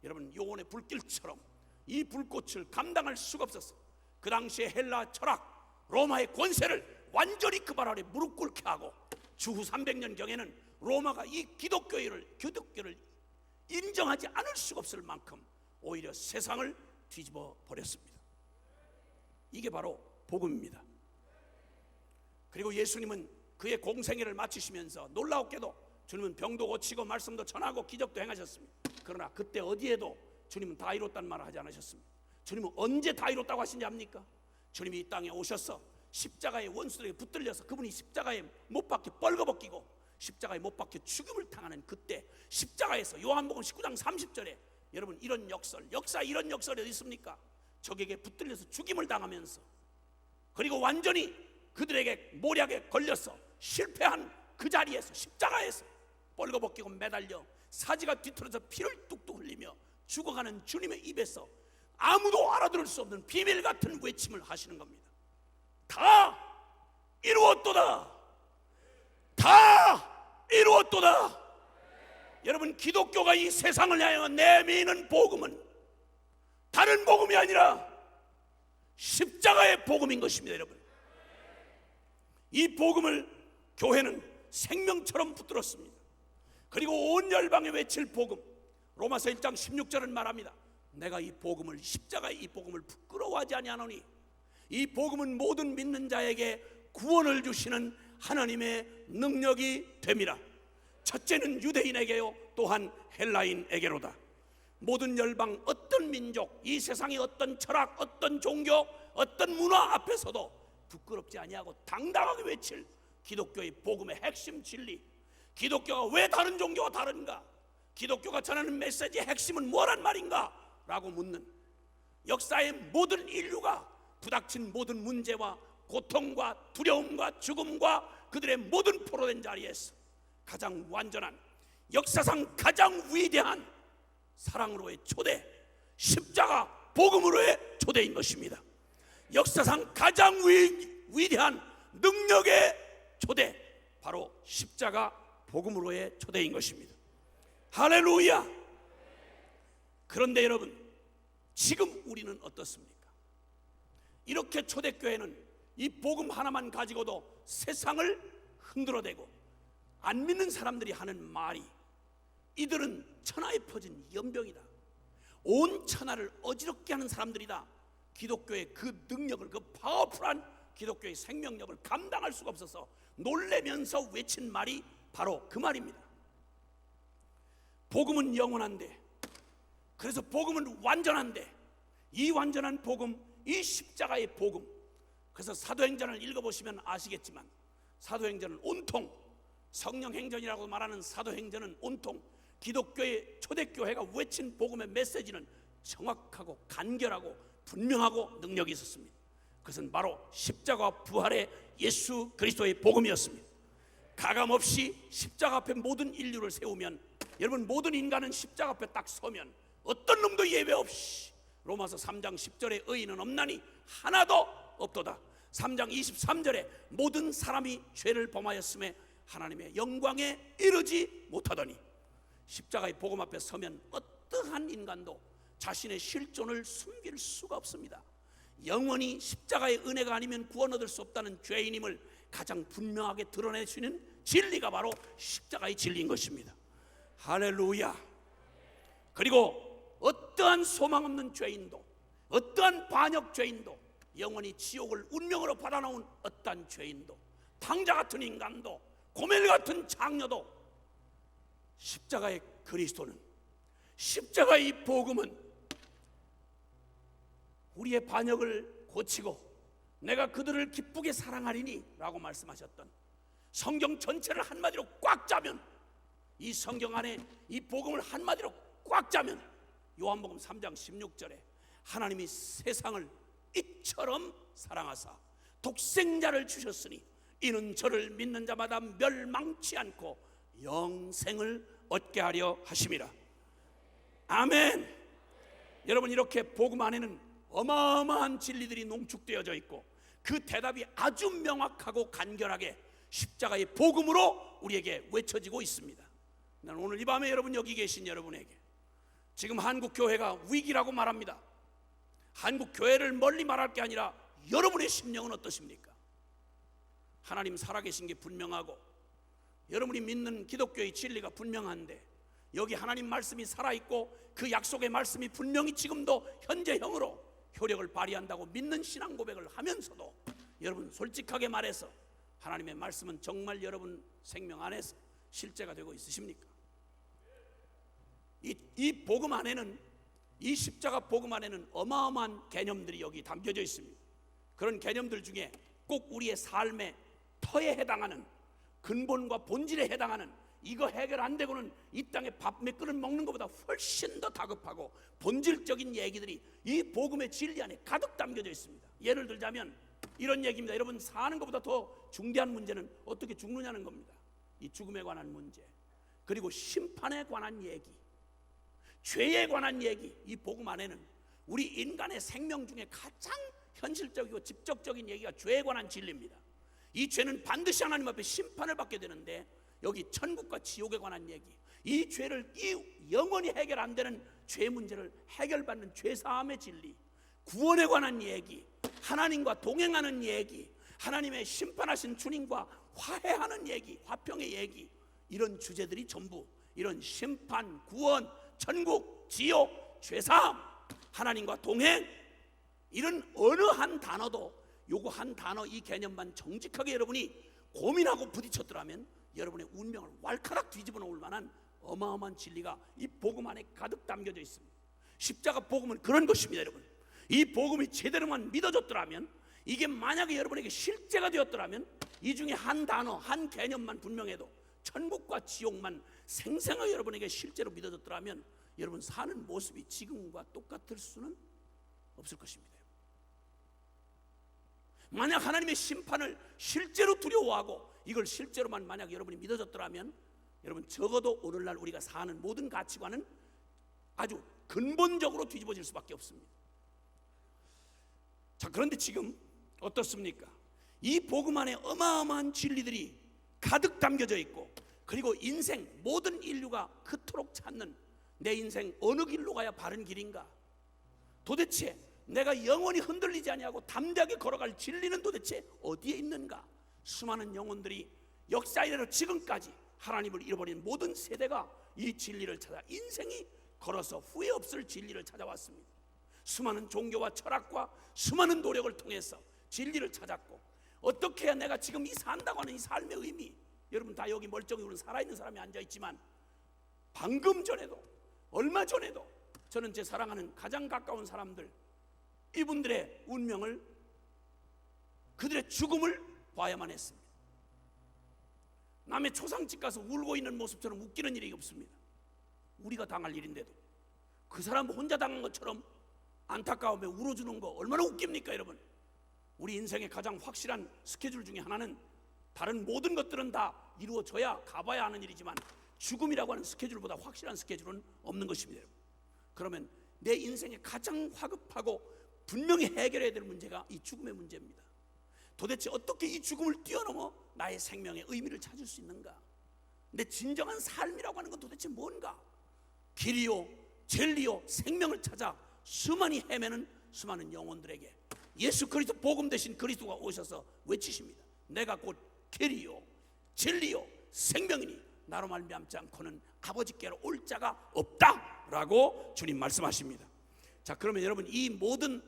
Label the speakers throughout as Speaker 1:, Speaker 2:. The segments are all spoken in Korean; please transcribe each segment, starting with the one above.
Speaker 1: 여러분 요원의 불길처럼 이 불꽃을 감당할 수가 없었어. 그 당시에 헬라 철학, 로마의 권세를 완전히 그 발 아래 무릎 꿇게 하고 주후 300년경에는 로마가 이 기독교를 인정하지 않을 수가 없을 만큼 오히려 세상을 뒤집어 버렸습니다. 이게 바로 복음입니다. 그리고 예수님은 그의 공생애를 마치시면서 놀라웠게도 주님은 병도 고치고 말씀도 전하고 기적도 행하셨습니다. 그러나 그때 어디에도 주님은 다 이뤘다는 말을 하지 않으셨습니다. 주님은 언제 다 이뤘다고 하신지 압니까? 주님이 이 땅에 오셔서 십자가의 원수들에게 붙들려서 그분이 십자가에 못 박혀 뻘거벗기고 십자가에 못 박혀 죽음을 당하는 그때 십자가에서 요한복음 19장 30절에 여러분 이런 역사 이런 역설이 어디 있습니까? 적에게 붙들려서 죽임을 당하면서 그리고 완전히 그들에게 모략에 걸려서 실패한 그 자리에서 십자가에서 뻘거벗기고 매달려 사지가 뒤틀어져 피를 뚝뚝 흘리며 죽어가는 주님의 입에서 아무도 알아들을 수 없는 비밀 같은 외침을 하시는 겁니다. 다 이루었도다. 다 이루었도다. 여러분 기독교가 이 세상을 향해 내미는 복음은 다른 복음이 아니라 십자가의 복음인 것입니다. 여러분 이 복음을 교회는 생명처럼 붙들었습니다. 그리고 온 열방에 외칠 복음, 로마서 1장 16절은 말합니다. 내가 이 복음을 십자가의 이 복음을 부끄러워하지 아니하노니 이 복음은 모든 믿는 자에게 구원을 주시는 하나님의 능력이 됨이라. 첫째는 유대인에게요 또한 헬라인에게로다. 모든 열방 어떤 민족, 이 세상의 어떤 철학, 어떤 종교, 어떤 문화 앞에서도 부끄럽지 아니하고 당당하게 외칠 기독교의 복음의 핵심 진리, 기독교가 왜 다른 종교와 다른가, 기독교가 전하는 메시지의 핵심은 뭐란 말인가 라고 묻는, 역사의 모든 인류가 부닥친 모든 문제와 고통과 두려움과 죽음과 그들의 모든 포로된 자리에서 가장 완전한, 역사상 가장 위대한 사랑으로의 초대, 십자가 복음으로의 초대인 것입니다. 역사상 가장 위대한 능력의 초대, 바로 십자가 복음으로의 초대인 것입니다. 할렐루야. 그런데 여러분 지금 우리는 어떻습니까? 이렇게 초대교회는 이 복음 하나만 가지고도 세상을 흔들어대고 안 믿는 사람들이 하는 말이, 이들은 천하에 퍼진 연병이다, 온 천하를 어지럽게 하는 사람들이다, 기독교의 그 능력을, 그 파워풀한 기독교의 생명력을 감당할 수가 없어서 놀래면서 외친 말이 바로 그 말입니다. 복음은 영원한데, 그래서 복음은 완전한데, 이 완전한 복음, 이 십자가의 복음, 그래서 사도행전을 읽어보시면 아시겠지만 사도행전은 온통, 성령행전이라고 말하는 사도행전은 온통 기독교의 초대교회가 외친 복음의 메시지는 정확하고 간결하고 분명하고 능력이 있었습니다. 그것은 바로 십자가와 부활의 예수 그리스도의 복음이었습니다. 가감없이 십자가 앞에 모든 인류를 세우면, 여러분 모든 인간은 십자가 앞에 딱 서면 어떤 놈도 예외 없이, 로마서 3장 10절에 의인은 없나니 하나도 없도다. 3장 23절에 모든 사람이 죄를 범하였음에 하나님의 영광에 이르지 못하더니, 십자가의 복음 앞에 서면 어떠한 인간도 자신의 실존을 숨길 수가 없습니다. 영원히 십자가의 은혜가 아니면 구원 얻을 수 없다는 죄인임을 가장 분명하게 드러내시는 진리가 바로 십자가의 진리인 것입니다. 할렐루야. 그리고 어떠한 소망 없는 죄인도, 어떠한 반역 죄인도, 영원히 지옥을 운명으로 받아놓은 어떠한 죄인도, 탕자 같은 인간도, 고멜 같은 장녀도, 십자가의 그리스도는, 십자가의 이 복음은 우리의 반역을 고치고 내가 그들을 기쁘게 사랑하리니 라고 말씀하셨던 성경 전체를 한마디로 꽉 짜면, 이 성경 안에 이 복음을 한마디로 꽉 짜면, 요한복음 3장 16절에 하나님이 세상을 이처럼 사랑하사 독생자를 주셨으니 이는 저를 믿는 자마다 멸망치 않고 영생을 얻게 하려 하심이라. 아멘. 여러분 이렇게 복음 안에는 어마어마한 진리들이 농축되어져 있고 그 대답이 아주 명확하고 간결하게 십자가의 복음으로 우리에게 외쳐지고 있습니다. 나는 오늘 이 밤에 여러분, 여기 계신 여러분에게 지금 한국 교회가 위기라고 말합니다. 한국 교회를 멀리 말할 게 아니라 여러분의 심령은 어떠십니까? 하나님 살아계신 게 분명하고 여러분이 믿는 기독교의 진리가 분명한데 여기 하나님 말씀이 살아있고 그 약속의 말씀이 분명히 지금도 현재형으로 효력을 발휘한다고 믿는 신앙 고백을 하면서도 여러분 솔직하게 말해서 하나님의 말씀은 정말 여러분 생명 안에서 실제가 되고 있으십니까? 이 복음 안에는, 이 십자가 복음 안에는 어마어마한 개념들이 여기 담겨져 있습니다. 그런 개념들 중에 꼭 우리의 삶의 터에 해당하는, 근본과 본질에 해당하는, 이거 해결 안 되고는 이 땅에 밥 몇 그릇 먹는 것보다 훨씬 더 다급하고 본질적인 얘기들이 이 복음의 진리 안에 가득 담겨져 있습니다. 예를 들자면 이런 얘기입니다. 여러분, 사는 것보다 더 중대한 문제는 어떻게 죽느냐는 겁니다. 이 죽음에 관한 문제, 그리고 심판에 관한 얘기, 죄에 관한 얘기. 이 복음 안에는 우리 인간의 생명 중에 가장 현실적이고 직접적인 얘기가 죄에 관한 진리입니다. 이 죄는 반드시 하나님 앞에 심판을 받게 되는데 여기 천국과 지옥에 관한 얘기, 이 죄를, 이 영원히 해결 안 되는 죄 문제를 해결받는 죄사함의 진리, 구원에 관한 얘기, 하나님과 동행하는 얘기, 하나님의 심판하신 주님과 화해하는 얘기, 화평의 얘기, 이런 주제들이 전부 이런 심판, 구원, 천국, 지옥, 죄사함, 하나님과 동행, 이런 어느 한 단어도 요거 한 단어, 이 개념만 정직하게 여러분이 고민하고 부딪혔더라면 여러분의 운명을 왈카락 뒤집어 놓을 만한 어마어마한 진리가 이 복음 안에 가득 담겨져 있습니다. 십자가 복음은 그런 것입니다. 여러분, 이 복음이 제대로만 믿어졌더라면, 이게 만약에 여러분에게 실제가 되었더라면, 이 중에 한 단어, 한 개념만 분명해도 천국과 지옥만 생생하게 여러분에게 실제로 믿어졌더라면 여러분 사는 모습이 지금과 똑같을 수는 없을 것입니다. 만약 하나님의 심판을 실제로 두려워하고 이걸 실제로만 만약 여러분이 믿어졌더라면 여러분 적어도 오늘날 우리가 사는 모든 가치관은 아주 근본적으로 뒤집어질 수밖에 없습니다. 자, 그런데 지금 어떻습니까? 이 복음 안에 어마어마한 진리들이 가득 담겨져 있고, 그리고 인생, 모든 인류가 그토록 찾는 내 인생 어느 길로 가야 바른 길인가, 도대체 내가 영원히 흔들리지 아니하고 담대하게 걸어갈 진리는 도대체 어디에 있는가. 수많은 영혼들이 역사 이래로 지금까지 하나님을 잃어버린 모든 세대가 이 진리를 찾아 인생이 걸어서 후회 없을 진리를 찾아왔습니다. 수많은 종교와 철학과 수많은 노력을 통해서 진리를 찾았고, 어떻게 해야 내가 지금 이 산다고 하는 이 삶의 의미, 여러분 다 여기 멀쩡히 살아있는 사람이 앉아있지만 방금 전에도, 얼마 전에도 저는 제 사랑하는 가장 가까운 사람들, 이분들의 운명을, 그들의 죽음을 봐야만 했습니다. 남의 초상집 가서 울고 있는 모습처럼 웃기는 일이 없습니다. 우리가 당할 일인데도 그 사람 혼자 당한 것처럼 안타까움에 울어주는 거 얼마나 웃깁니까 여러분. 우리 인생의 가장 확실한 스케줄 중에 하나는, 다른 모든 것들은 다 이루어져야 가봐야 하는 일이지만 죽음이라고 하는 스케줄보다 확실한 스케줄은 없는 것입니다. 그러면 내 인생의 가장 화급하고 분명히 해결해야 될 문제가 이 죽음의 문제입니다. 도대체 어떻게 이 죽음을 뛰어넘어 나의 생명의 의미를 찾을 수 있는가? 내 진정한 삶이라고 하는 건 도대체 뭔가? 길이요, 진리요, 생명을 찾아 수많이 헤매는 수많은 영혼들에게 예수 그리스도 복음 대신 그리스도가 오셔서 외치십니다. 내가 곧 길이요, 진리요, 생명이니 나로 말미암지 않고는 아버지께로 올 자가 없다라고 주님 말씀하십니다. 자, 그러면 여러분, 이 모든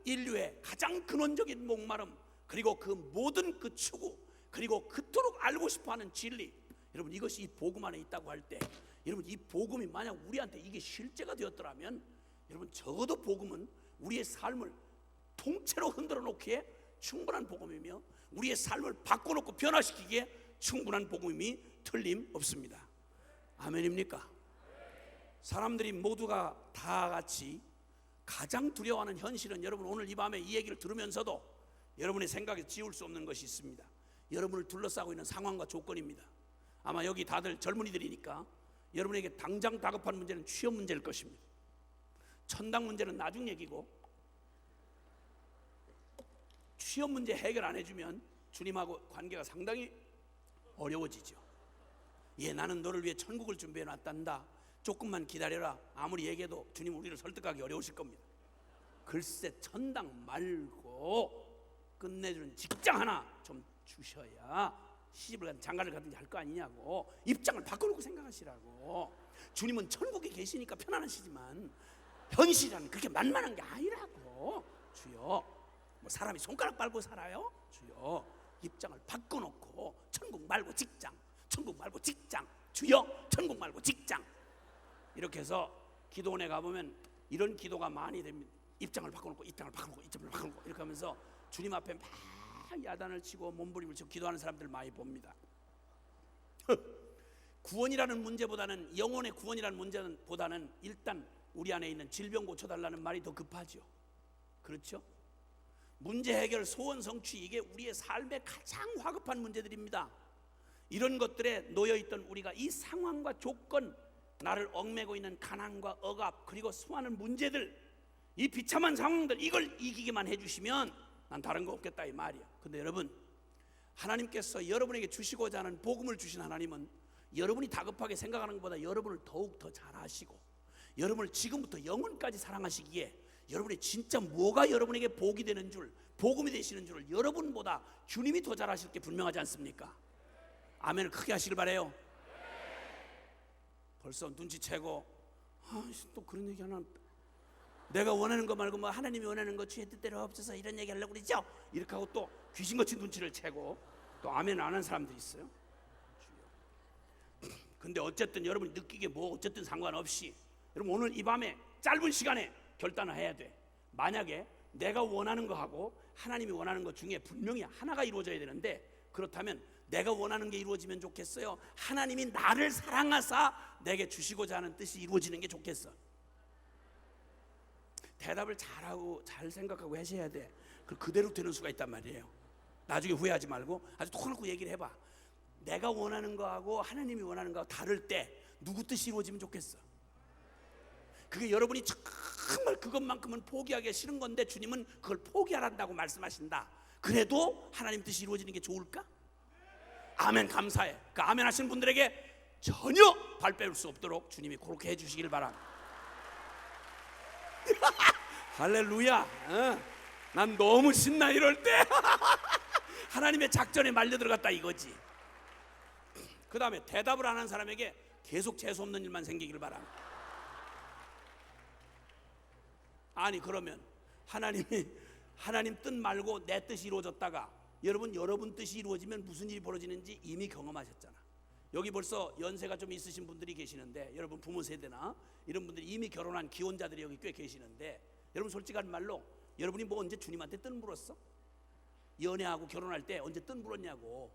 Speaker 1: 인류의 가장 근원적인 목마름, 그리고 그 모든 그 추구, 그리고 그토록 알고 싶어하는 진리, 여러분 이것이 이 복음 안에 있다고 할 때, 여러분 이 복음이 만약 우리한테 이게 실제가 되었더라면 여러분 적어도 복음은 우리의 삶을 통째로 흔들어 놓기에 충분한 복음이며 우리의 삶을 바꿔놓고 변화시키기에 충분한 복음이 틀림없습니다. 아멘입니까? 사람들이 모두가 다 같이 가장 두려워하는 현실은, 여러분 오늘 이 밤에 이 얘기를 들으면서도 여러분의 생각에 지울 수 없는 것이 있습니다. 여러분을 둘러싸고 있는 상황과 조건입니다. 아마 여기 다들 젊은이들이니까 여러분에게 당장 다급한 문제는 취업 문제일 것입니다. 천당 문제는 나중 얘기고, 취업 문제 해결 안 해주면 주님하고 관계가 상당히 어려워지죠. 예, 나는 너를 위해 천국을 준비해 놨단다. 조금만 기다려라. 아무리 얘기해도 주님 우리를 설득하기 어려우실 겁니다. 글쎄 천당 말고 끝내주는 직장 하나 좀 주셔야 시집을 가든 장가를 가든지 할 거 아니냐고. 입장을 바꿔놓고 생각하시라고. 주님은 천국에 계시니까 편안하시지만 현실은 그렇게 만만한 게 아니라고. 주여, 뭐 사람이 손가락 빨고 살아요? 주여, 입장을 바꿔놓고 천국 말고 직장, 천국 말고 직장, 주여 천국 말고 직장. 이렇게 해서 기도원에 가보면 이런 기도가 많이 됩니다. 입장을 바꿔놓고 입장을 바꿔놓고 입장을 바꿔놓고 이렇게 하면서 주님 앞에 막 야단을 치고 몸부림을 치고 기도하는 사람들 많이 봅니다. 구원이라는 문제보다는, 영혼의 구원이라는 문제보다는 일단 우리 안에 있는 질병 고쳐달라는 말이 더 급하죠. 그렇죠? 문제 해결, 소원 성취, 이게 우리의 삶의 가장 화급한 문제들입니다. 이런 것들에 놓여있던 우리가 이 상황과 조건, 나를 얽매고 있는 가난과 억압, 그리고 수많은 문제들, 이 비참한 상황들, 이걸 이기기만 해주시면 난 다른 거 없겠다 이 말이야. 근데 여러분, 하나님께서 여러분에게 주시고자 하는 복음을 주신 하나님은 여러분이 다급하게 생각하는 것보다 여러분을 더욱 더 잘 아시고, 여러분을 지금부터 영원까지 사랑하시기에 여러분이 진짜 뭐가 여러분에게 복이 되는 줄, 복음이 되시는 줄을 여러분보다 주님이 더 잘 아실 게 분명하지 않습니까? 아멘을 크게 하시길 바라요. 벌써 눈치채고 또 그런 얘기 하나, 내가 원하는 거 말고 뭐 하나님이 원하는 거 주의 뜻대로 없어서 이런 얘기 하려고 그러죠? 이렇게 하고 또 귀신같이 눈치를 채고 또 아멘 안 하는 사람들이 있어요. 근데 어쨌든 여러분이 느끼기에 뭐 어쨌든 상관없이 여러분 오늘 이 밤에 짧은 시간에 결단을 해야 돼. 만약에 내가 원하는 거하고 하나님이 원하는 것 중에 분명히 하나가 이루어져야 되는데, 그렇다면 내가 원하는 게 이루어지면 좋겠어요? 하나님이 나를 사랑하사 내게 주시고자 하는 뜻이 이루어지는 게 좋겠어? 대답을 잘하고 잘 생각하고 하셔야 돼. 그대로 되는 수가 있단 말이에요. 나중에 후회하지 말고 아주 톡놓고 얘기를 해봐. 내가 원하는 거하고 하나님이 원하는 거하고 다를 때 누구 뜻이 이루어지면 좋겠어? 그게 여러분이 정말 그것만큼은 포기하기 싫은 건데 주님은 그걸 포기하란다고 말씀하신다. 그래도 하나님 뜻이 이루어지는 게 좋을까? 아멘. 감사해. 그 아멘 하시는 분들에게 전혀 발 빼올 수 없도록 주님이 그렇게 해주시길 바랍니다. 할렐루야. 난 너무 신나 이럴 때. 하나님의 작전에 말려 들어갔다 이거지. 그 다음에 대답을 안 하는 사람에게 계속 재수없는 일만 생기길 바랍니다. 아니 그러면 하나님 뜻 말고 내 뜻이 이루어졌다가 여러분 뜻이 이루어지면 무슨 일이 벌어지는지 이미 경험하셨잖아. 여기 벌써 연세가 좀 있으신 분들이 계시는데, 여러분 부모 세대나 이런 분들이 이미 결혼한 기혼자들이 여기 꽤 계시는데, 여러분 솔직한 말로 여러분이 뭐 언제 주님한테 뜻 물었어? 연애하고 결혼할 때 언제 뜻 물었냐고.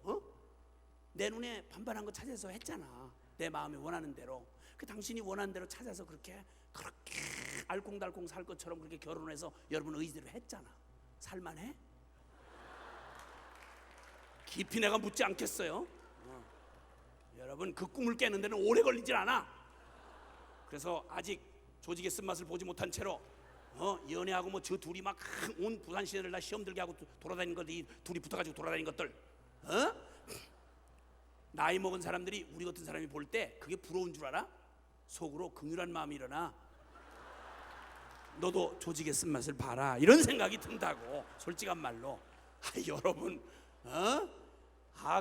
Speaker 1: 내 눈에 반반한 거 찾아서 했잖아. 내 마음에 원하는 대로. 그 당신이 원하는 대로 찾아서 그렇게 알콩달콩 살 것처럼 그렇게 결혼해서 여러분 의지대로 했잖아. 살만해? 깊이 내가 묻지 않겠어요. 여러분 그 꿈을 깨는 데는 오래 걸리질 않아. 그래서 아직 조직의 쓴맛을 보지 못한 채로 연애하고 뭐 저 둘이 막 온 부산 시내를 다 시험 들게 하고 돌아다니는 것들, 이 둘이 붙어가지고 돌아다니는 것들, 나이 먹은 사람들이 우리 같은 사람이 볼 때 그게 부러운 줄 알아? 속으로 긍휼한 마음이 일어나. 너도 조직의 쓴맛을 봐라, 이런 생각이 든다고. 솔직한 말로. 여러분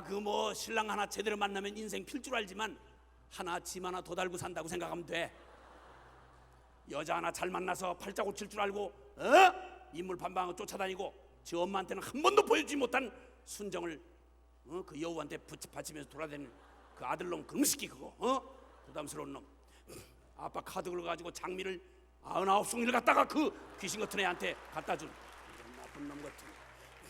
Speaker 1: 그 뭐 신랑 하나 제대로 만나면 인생 필 줄 알지만 짐 하나 더 달고 산다고 생각하면 돼. 여자 하나 잘 만나서 팔자 고칠 줄 알고 인물 반방을 쫓아다니고 지 엄마한테는 한 번도 보여주지 못한 순정을 그 여우한테 바치면서 돌아다니는 그 아들놈 금식이 그거 부담스러운 놈. 아빠 카드 걸어가지고 장미를 99송이를 갖다가 그 귀신 같은 애한테 갖다 준 이런 나쁜 놈 같은 거.